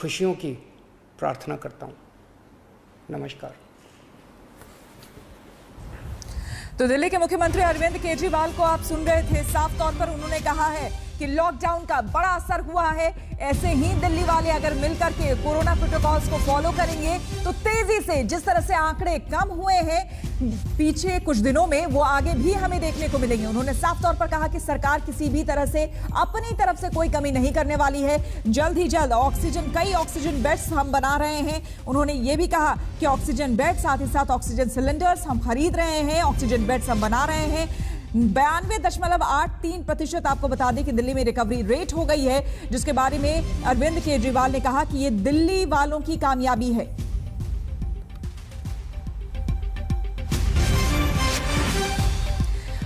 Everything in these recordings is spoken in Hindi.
खुशियों की प्रार्थना करता हूँ। नमस्कार। तो दिल्ली के मुख्यमंत्री अरविंद केजरीवाल को आप सुन रहे थे। साफ तौर पर उन्होंने कहा है कि लॉकडाउन का बड़ा असर हुआ है। ऐसे ही दिल्ली वाले अगर मिलकर के कोरोना प्रोटोकॉल्स को फॉलो करेंगे तो तेजी से जिस तरह से आंकड़े कम हुए हैं पीछे कुछ दिनों में, वो आगे भी हमें देखने को मिलेंगे। उन्होंने साफ तौर पर कहा कि सरकार किसी भी तरह से अपनी तरफ से कोई कमी नहीं करने वाली है। जल्द ही जल्द कई ऑक्सीजन बेड्स हम बना रहे हैं। उन्होंने ये भी कहा कि ऑक्सीजन बेड साथ ही साथ ऑक्सीजन सिलेंडर्स हम खरीद रहे हैं, ऑक्सीजन बेड्स हम बना रहे हैं। 92.83% आपको बता दें कि दिल्ली में रिकवरी रेट हो गई है, जिसके बारे में अरविंद केजरीवाल ने कहा कि ये दिल्ली वालों की कामयाबी है।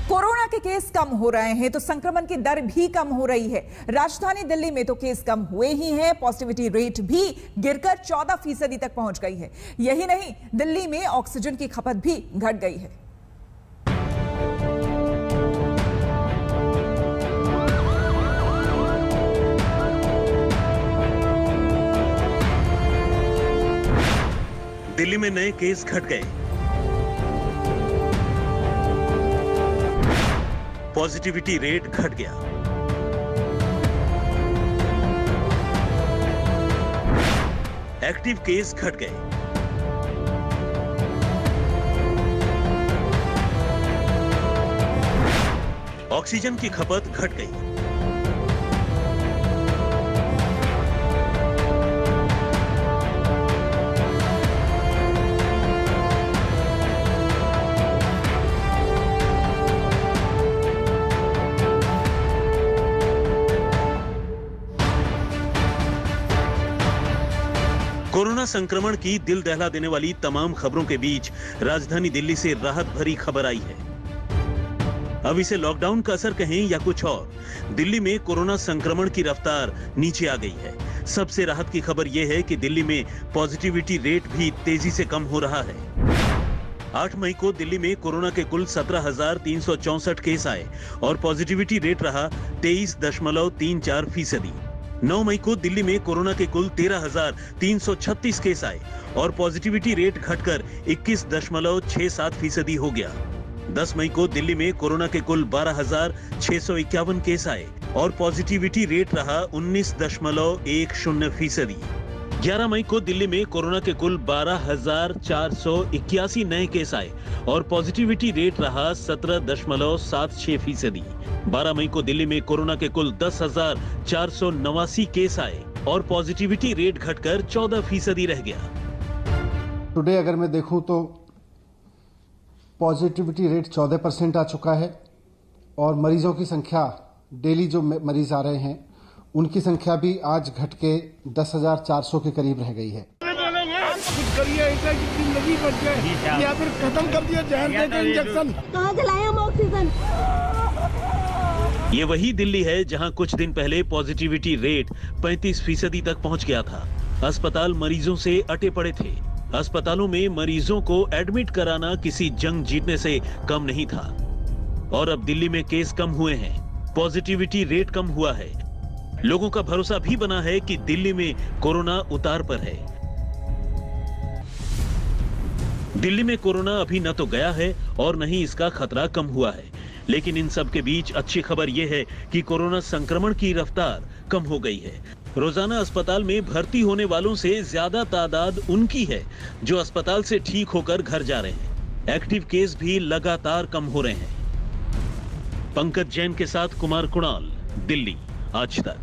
कोरोना के केस कम हो रहे हैं तो संक्रमण की दर भी कम हो रही है। राजधानी दिल्ली में तो केस कम हुए ही हैं, पॉजिटिविटी रेट भी गिरकर 14% तक पहुंच गई है। यही नहीं, दिल्ली में ऑक्सीजन की खपत भी घट गई है। दिल्ली में नए केस घट गए, पॉजिटिविटी रेट घट गया, एक्टिव केस घट गए, ऑक्सीजन की खपत घट गई। कोरोना संक्रमण की दिल दहला देने वाली तमाम खबरों के बीच राजधानी दिल्ली से राहत भरी खबर आई है। अब इसे लॉकडाउन का असर कहें या कुछ और, दिल्ली में कोरोना संक्रमण की रफ्तार नीचे आ गई है। सबसे राहत की खबर यह है कि दिल्ली में पॉजिटिविटी रेट भी तेजी से कम हो रहा है। 8 मई को दिल्ली में कोरोना के कुल 17,364 केस आए और पॉजिटिविटी रेट रहा 23.34%। 9 मई को दिल्ली में कोरोना के कुल 13,336 केस आए और पॉजिटिविटी रेट घटकर 21.67% हो गया। 10 मई को दिल्ली में कोरोना के कुल 12,651 केस आए और पॉजिटिविटी रेट रहा 19.10%। 11 मई को दिल्ली में कोरोना के कुल 12,481 नए केस आए और पॉजिटिविटी रेट रहा 17.76%। 12 मई को दिल्ली में कोरोना के कुल 10,489 केस आए और पॉजिटिविटी रेट घटकर 14% रह गया। टुडे अगर मैं देखूं तो पॉजिटिविटी रेट 14% आ चुका है और मरीजों की संख्या, डेली जो मरीज आ रहे हैं उनकी संख्या भी आज घट के 10,400 के करीब रह गई है। कुछ करिए ऐसा कि जिंदगी बच जाए या फिर खत्म कर दिया जहर देकर इंजेक्शन। कहाँ से लाए हम ऑक्सीजन? ये वही दिल्ली है जहां कुछ दिन पहले पॉजिटिविटी रेट 35% तक पहुंच गया था। अस्पताल मरीजों से अटे पड़े थे। अस्पतालों में मरीजों को एडमिट कराना किसी जंग जीतने से कम नहीं था। और अब दिल्ली में केस कम हुए हैं, पॉजिटिविटी रेट कम हुआ है। लोगों का भरोसा भी बना है कि दिल्ली में कोरोना उतार पर है। दिल्ली में कोरोना अभी न तो गया है और न ही इसका खतरा कम हुआ है, लेकिन इन सब के बीच अच्छी खबर यह है कि कोरोना संक्रमण की रफ्तार कम हो गई है। रोजाना अस्पताल में भर्ती होने वालों से ज्यादा तादाद उनकी है जो अस्पताल से ठीक होकर घर जा रहे हैं। एक्टिव केस भी लगातार कम हो रहे हैं। पंकज जैन के साथ कुमार कुणाल, दिल्ली आज तक।